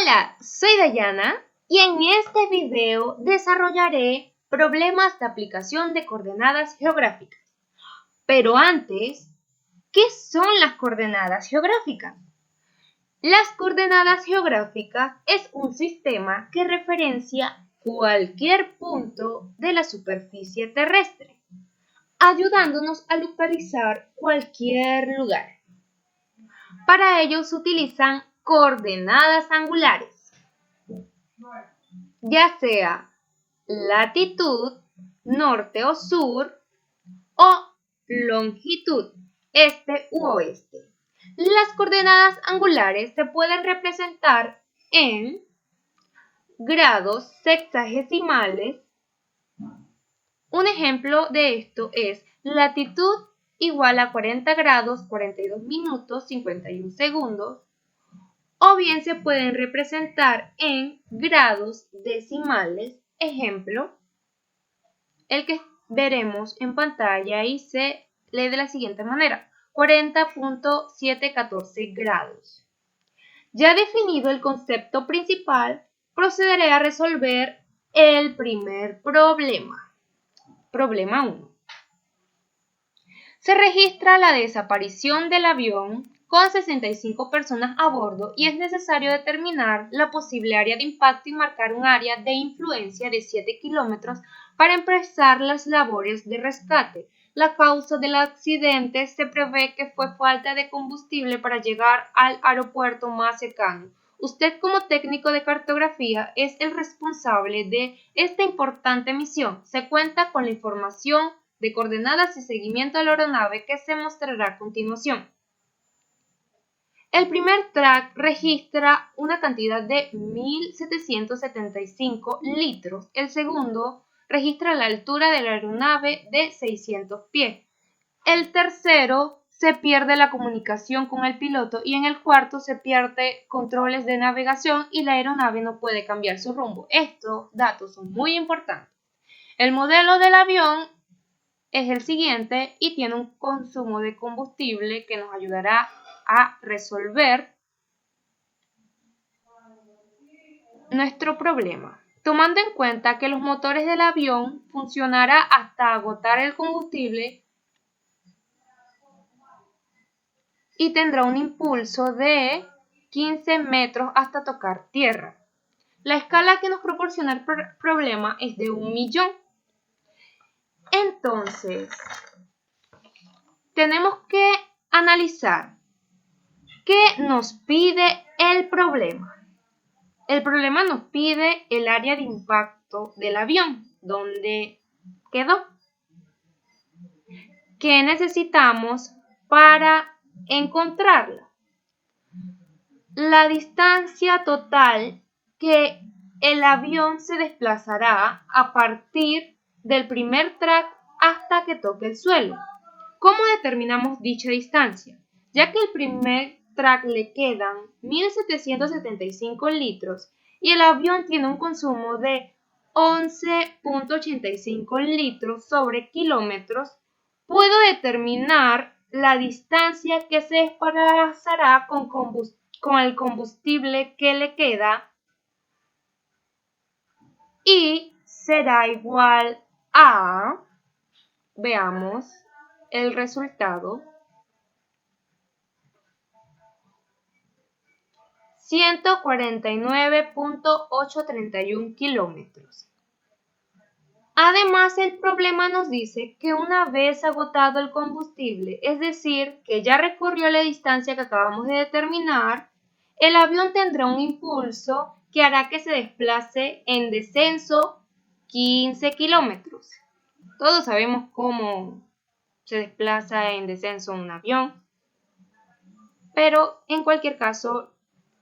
Hola, soy Dayana y en este video desarrollaré problemas de aplicación de coordenadas geográficas. Pero antes, ¿qué son las coordenadas geográficas? Las coordenadas geográficas es un sistema que referencia cualquier punto de la superficie terrestre, ayudándonos a localizar cualquier lugar. Para ello se utilizan coordenadas angulares, ya sea latitud, norte o sur, o longitud, este u oeste. Las coordenadas angulares se pueden representar en grados sexagesimales. Un ejemplo de esto es latitud igual a 40 grados, 42 minutos, 51 segundos, o bien se pueden representar en grados decimales, ejemplo, el que veremos en pantalla y se lee de la siguiente manera, 40.714 grados. Ya definido el concepto principal, procederé a resolver el primer problema. Problema 1. Se registra la desaparición del avión con 65 personas a bordo y es necesario determinar la posible área de impacto y marcar un área de influencia de 7 kilómetros para empezar las labores de rescate. La causa del accidente se prevé que fue falta de combustible para llegar al aeropuerto más cercano. Usted, como técnico de cartografía, es el responsable de esta importante misión. Se cuenta con la información de coordenadas y seguimiento de la aeronave que se mostrará a continuación. El primer track registra una cantidad de 1.775 litros. El segundo registra la altura de la aeronave de 600 pies. El tercero se pierde la comunicación con el piloto y en el cuarto se pierde controles de navegación y la aeronave no puede cambiar su rumbo. Estos datos son muy importantes. El modelo del avión es el siguiente y tiene un consumo de combustible que nos ayudará a resolver nuestro problema. Tomando en cuenta que los motores del avión funcionará hasta agotar el combustible y tendrá un impulso de 15 metros hasta tocar tierra. La escala que nos proporciona el problema es de 1.000.000. Entonces, tenemos que analizar qué nos pide el problema. El problema nos pide el área de impacto del avión, donde quedó. ¿Qué necesitamos para encontrarla? La distancia total que el avión se desplazará a partir del primer track hasta que toque el suelo. ¿Cómo determinamos dicha distancia? Ya que el primer track le quedan 1.775 litros y el avión tiene un consumo de 11.85 litros sobre kilómetros, puedo determinar la distancia que se desplazará con el combustible que le queda y será igual a, veamos el resultado, 149.831 kilómetros. Además, el problema nos dice que una vez agotado el combustible, es decir, que ya recorrió la distancia que acabamos de determinar, el avión tendrá un impulso que hará que se desplace en descenso 15 kilómetros. Todos sabemos cómo se desplaza en descenso un avión, pero en cualquier caso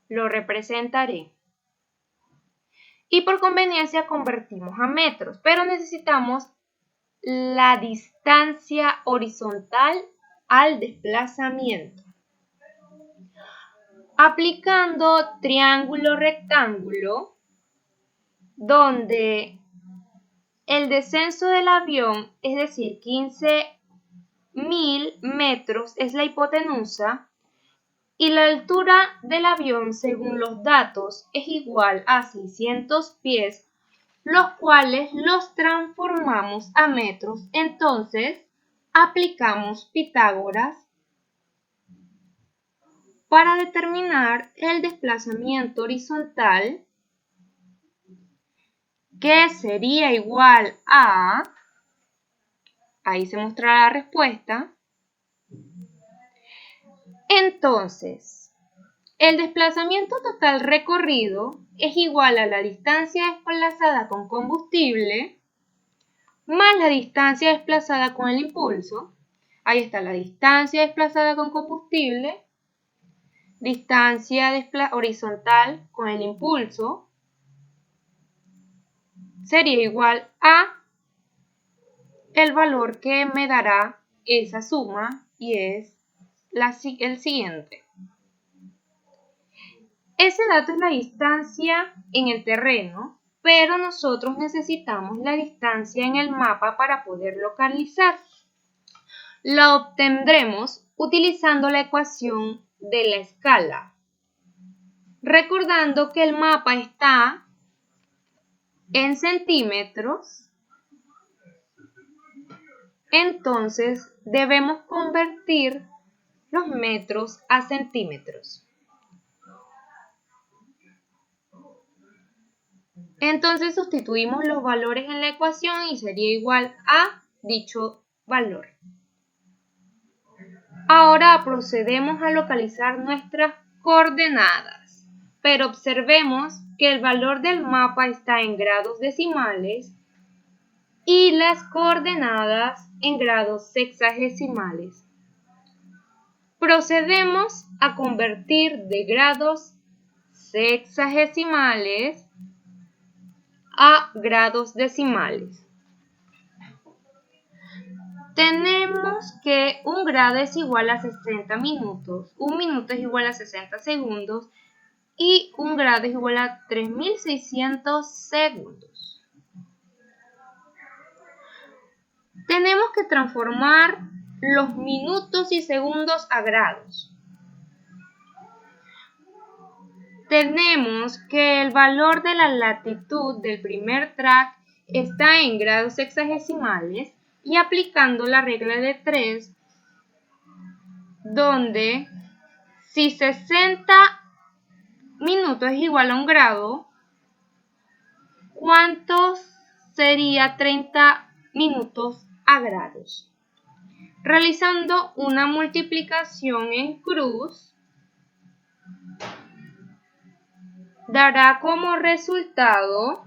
lo representaré. Y por conveniencia convertimos a metros, pero necesitamos la distancia horizontal al desplazamiento. Aplicando triángulo rectángulo, donde el descenso del avión, es decir, 15.000 metros, es la hipotenusa, y la altura del avión según los datos es igual a 600 pies, los cuales los transformamos a metros. Entonces, aplicamos Pitágoras para determinar el desplazamiento horizontal, que sería igual a, ahí se mostrará la respuesta. Entonces, el desplazamiento total recorrido es igual a la distancia desplazada con combustible más la distancia desplazada con el impulso. Ahí está la distancia desplazada con combustible, distancia horizontal con el impulso, sería igual a el valor que me dará esa suma, y es el siguiente. Ese dato es la distancia en el terreno, pero nosotros necesitamos la distancia en el mapa para poder localizar. La obtendremos utilizando la ecuación de la escala. Recordando que el mapa está en centímetros, entonces debemos convertir los metros a centímetros. Entonces sustituimos los valores en la ecuación y sería igual a dicho valor. Ahora procedemos a localizar nuestras coordenadas, pero observemos que el valor del mapa está en grados decimales y las coordenadas en grados sexagesimales. Procedemos a convertir de grados sexagesimales a grados decimales. Tenemos que un grado es igual a 60 minutos, un minuto es igual a 60 segundos y un grado es igual a 3600 segundos. Tenemos que transformar los minutos y segundos a grados. Tenemos que el valor de la latitud del primer track está en grados sexagesimales y aplicando la regla de 3, donde si 60 minutos es igual a un grado, ¿cuántos sería 30 minutos a grados? Realizando una multiplicación en cruz, dará como resultado,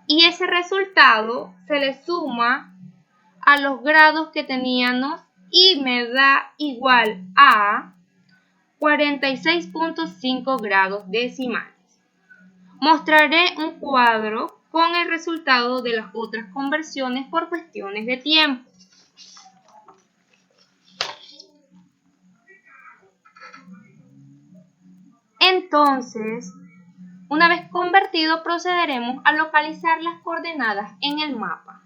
y ese resultado se le suma a los grados que teníamos y me da igual a 46.5 grados decimales. Mostraré un cuadro con el resultado de las otras conversiones por cuestiones de tiempo. Entonces, una vez convertido, procederemos a localizar las coordenadas en el mapa.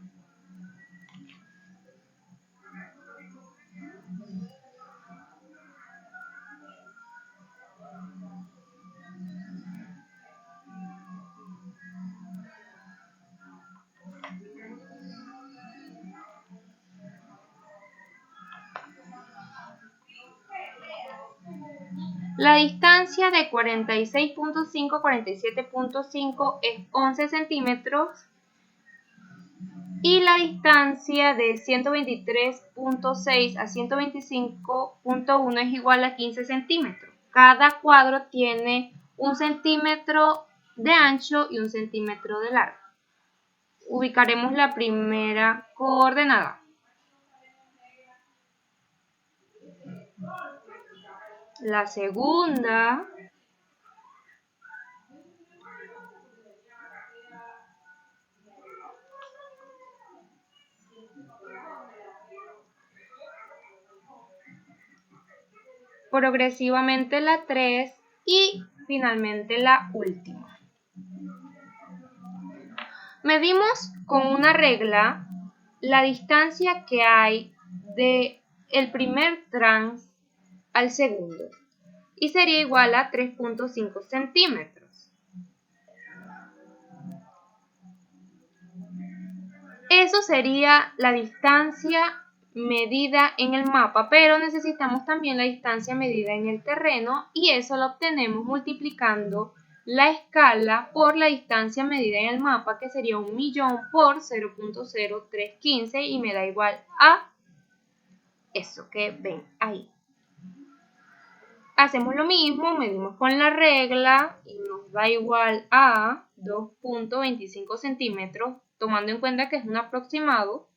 La distancia de 46.5 a 47.5 es 11 centímetros y la distancia de 123.6 a 125.1 es igual a 15 centímetros. Cada cuadro tiene 1 centímetro de ancho y 1 centímetro de largo. Ubicaremos la primera coordenada. La segunda, progresivamente la 3 y finalmente la última. Medimos con una regla la distancia que hay del primer trans al segundo. y sería igual a 3.5 centímetros. Eso sería la distancia medida en el mapa, pero necesitamos también la distancia medida en el terreno y eso lo obtenemos multiplicando la escala por la distancia medida en el mapa, que sería 1.000.000 por 0.0315 y me da igual a eso que ven ahí. Hacemos lo mismo, medimos con la regla y nos da igual a 2.25 centímetros, tomando en cuenta que es un aproximado.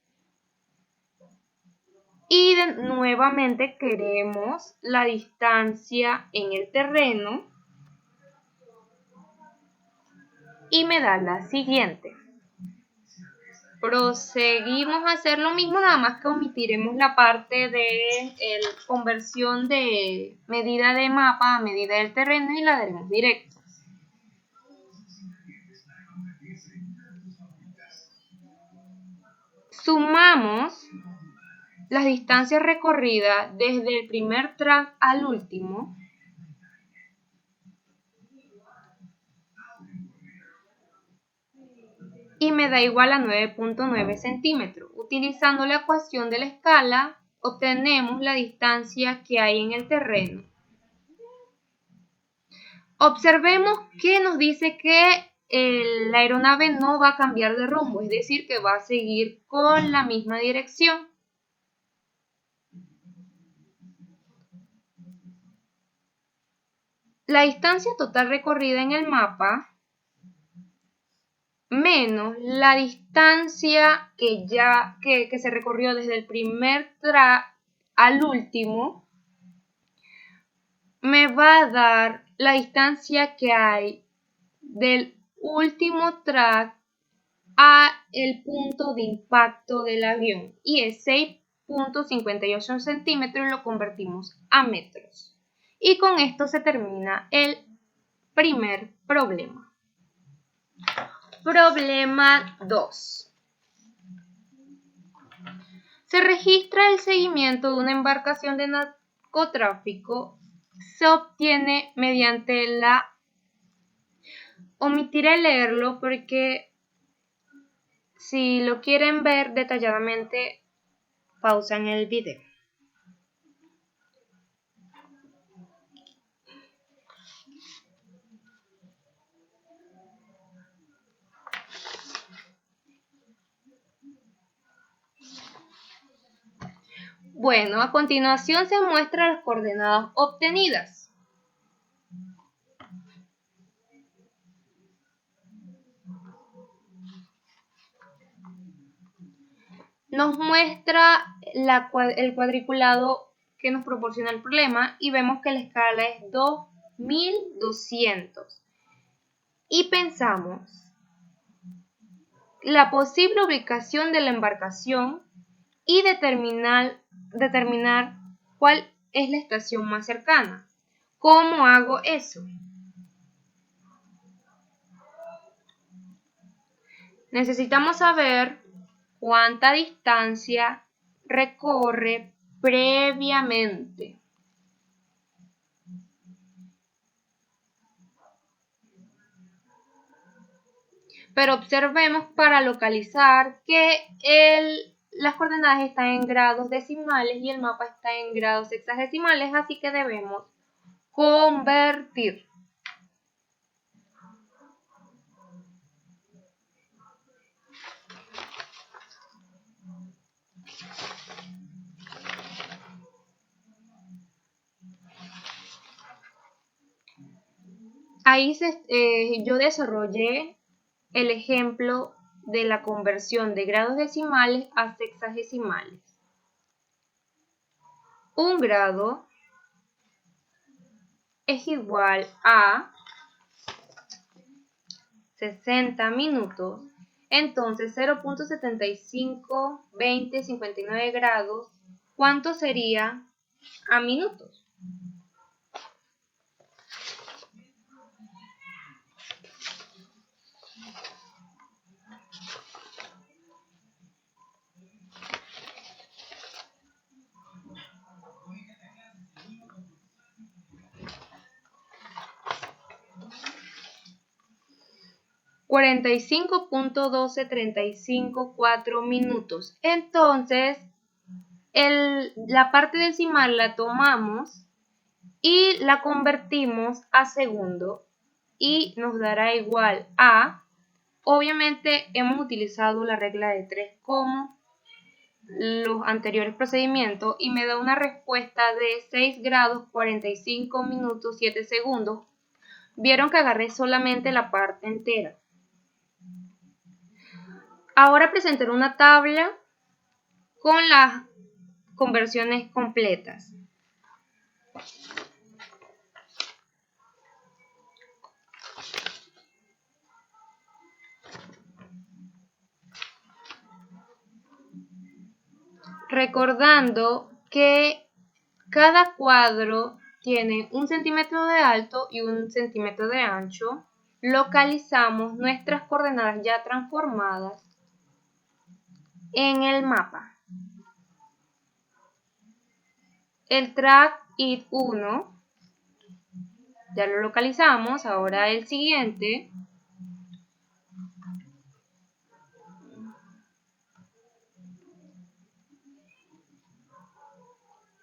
Y nuevamente queremos la distancia en el terreno y me da la siguiente. Proseguimos a hacer lo mismo, nada más que omitiremos la parte de conversión de medida de mapa a medida del terreno y la daremos directa. Sumamos las distancias recorridas desde el primer track al último y me da igual a 9.9 centímetros. Utilizando la ecuación de la escala, obtenemos la distancia que hay en el terreno. Observemos que nos dice que la aeronave no va a cambiar de rumbo, es decir, que va a seguir con la misma dirección. La distancia total recorrida en el mapa menos la distancia que se recorrió desde el primer track al último me va a dar la distancia que hay del último track a el punto de impacto del avión y es 6.58 centímetros y lo convertimos a metros. Y con esto se termina el primer problema. Problema 2. Se registra el seguimiento de una embarcación de narcotráfico. Se obtiene mediante la... Omitiré leerlo porque si lo quieren ver detalladamente, pausan el video. Bueno, a continuación se muestran las coordenadas obtenidas. Nos muestra el cuadriculado que nos proporciona el problema y vemos que la escala es 2200. Y pensamos la posible ubicación de la embarcación y determinar cuál es la estación más cercana. ¿Cómo hago eso? Necesitamos saber cuánta distancia recorre previamente. Pero observemos para localizar que las coordenadas están en grados decimales y el mapa está en grados sexagesimales, así que debemos convertir. Ahí yo desarrollé el ejemplo de la conversión de grados decimales a sexagesimales. Un grado es igual a 60 minutos. Entonces 0.752059 grados, ¿cuánto sería a minutos? 45.1235 minutos. Entonces, la parte decimal la tomamos y la convertimos a segundo y nos dará igual a, obviamente hemos utilizado la regla de 3 como los anteriores procedimientos y me da una respuesta de 6 grados 45 minutos 7 segundos. Vieron que agarré solamente la parte entera. Ahora presentaré una tabla con las conversiones completas. Recordando que cada cuadro tiene 1 centímetro de alto y 1 centímetro de ancho, localizamos nuestras coordenadas ya transformadas en el mapa. El track IT 1 ya lo localizamos, ahora el siguiente.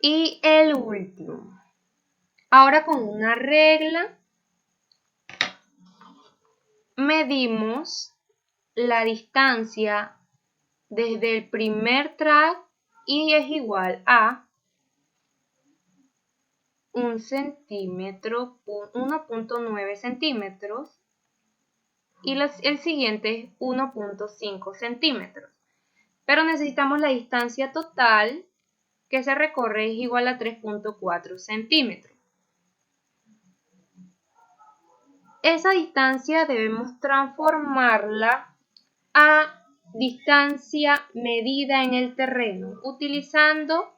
Y el último. Ahora con una regla medimos la distancia desde el primer track y es igual a 1 centímetro, 1.9 centímetros y el siguiente es 1.5 centímetros. Pero necesitamos la distancia total que se recorre es igual a 3.4 centímetros. Esa distancia debemos transformarla a distancia medida en el terreno utilizando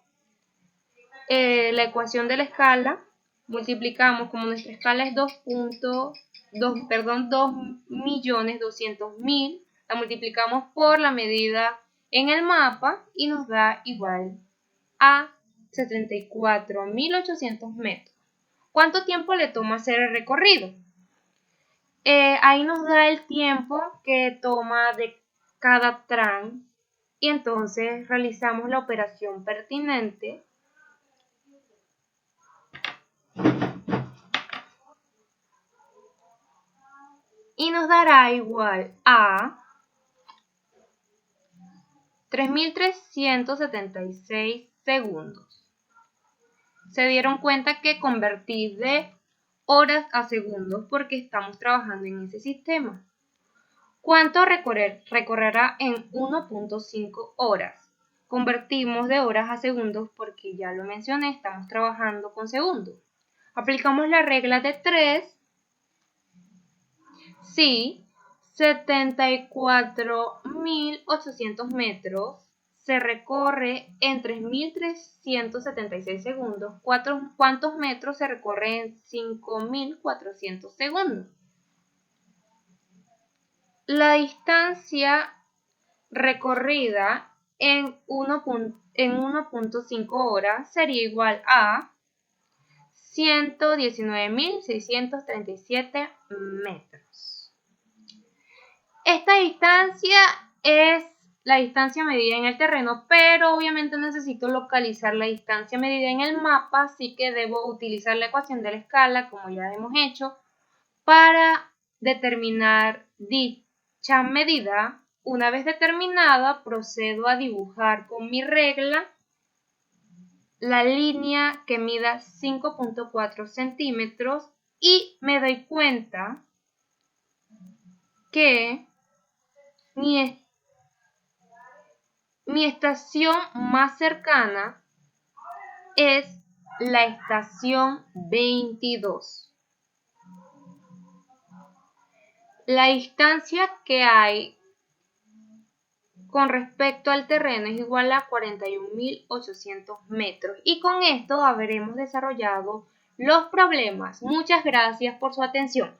la ecuación de la escala. Multiplicamos, como nuestra escala es 2.200.000, la multiplicamos por la medida en el mapa y nos da igual a 74.800 metros. ¿Cuánto tiempo le toma hacer el recorrido? Ahí nos da el tiempo que toma de cada tram y entonces realizamos la operación pertinente. Y nos dará igual a 3.376 segundos. Se dieron cuenta que convertí de horas a segundos porque estamos trabajando en ese sistema. ¿Cuánto recorrerá en 1.5 horas? Convertimos de horas a segundos porque ya lo mencioné, estamos trabajando con segundos. Aplicamos la regla de 3. Si 74.800 metros se recorre en 3.376 segundos, ¿cuántos metros se recorre en 5.400 segundos? La distancia recorrida en 1.5 horas sería igual a 119.637 metros. Esta distancia es la distancia medida en el terreno, pero obviamente necesito localizar la distancia medida en el mapa, así que debo utilizar la ecuación de la escala, como ya hemos hecho, para determinar dicha medida. Una vez determinada, procedo a dibujar con mi regla la línea que mida 5.4 centímetros y me doy cuenta que mi estación más cercana es la estación 22. La distancia que hay con respecto al terreno es igual a 41.800 metros. Y con esto habremos desarrollado los problemas. Muchas gracias por su atención.